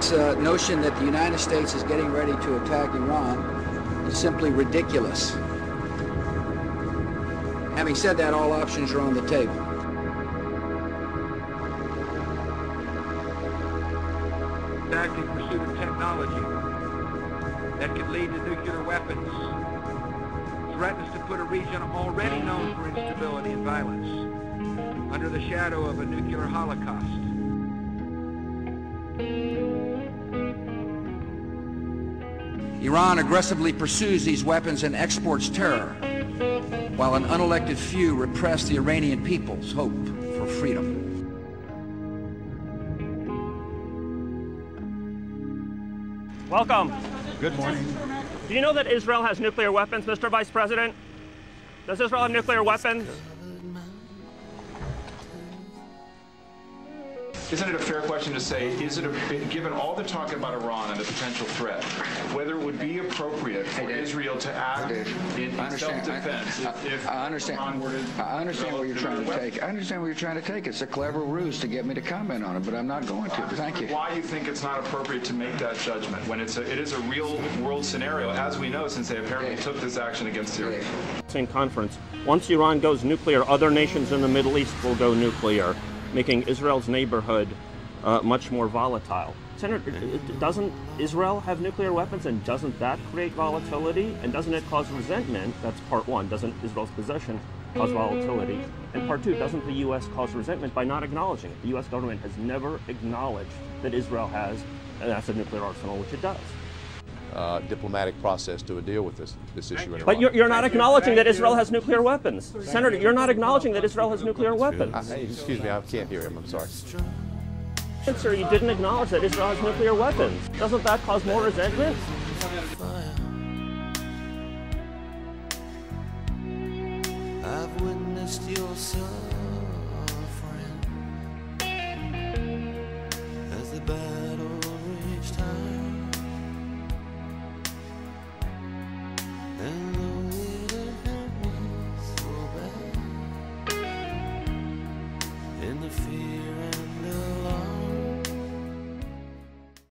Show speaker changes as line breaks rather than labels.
This notion that the United States is getting ready to attack Iran is simply ridiculous. Having said that, all options are on the table.
Active pursuit of technology that could lead to nuclear weapons threatens to put a region already known for instability and violence under the shadow of a nuclear holocaust.
Iran aggressively pursues these weapons and exports terror, while an unelected few repress the Iranian people's hope for freedom.
Welcome.
Good morning.
Do you know that Israel has nuclear weapons, Mr. Vice President? Does Israel have nuclear weapons?
Isn't it a fair question to say, given all the talk about Iran and the potential threat, whether it would be appropriate for Israel to act in self-defense if
I understand.
Iran were to
I understand where you're trying to take. I understand where you're trying to take. It's a clever ruse to get me to comment on it, but I'm not going to. Thank you.
Why you think it's not appropriate to make that judgment when it is a real world scenario, as we know, since they apparently took this action against Syria?
Same conference. Once Iran goes nuclear, other nations in the Middle East will go nuclear, making Israel's neighborhood much more volatile. Senator, doesn't Israel have nuclear weapons, and doesn't that create volatility? And doesn't it cause resentment? That's part one. Doesn't Israel's possession cause volatility? And part two, doesn't the U.S. cause resentment by not acknowledging it? The U.S. government has never acknowledged that Israel has an active nuclear arsenal, which it does.
Diplomatic process to deal with this issue in Iran.
But you're not acknowledging that Israel has nuclear weapons. Senator, you're not acknowledging that Israel has nuclear weapons.
Excuse me, I can't hear him. I'm sorry.
Sir, you didn't acknowledge that Israel has nuclear weapons. Doesn't that cause more resentment?
I've witnessed your suffering as the battle reached high, and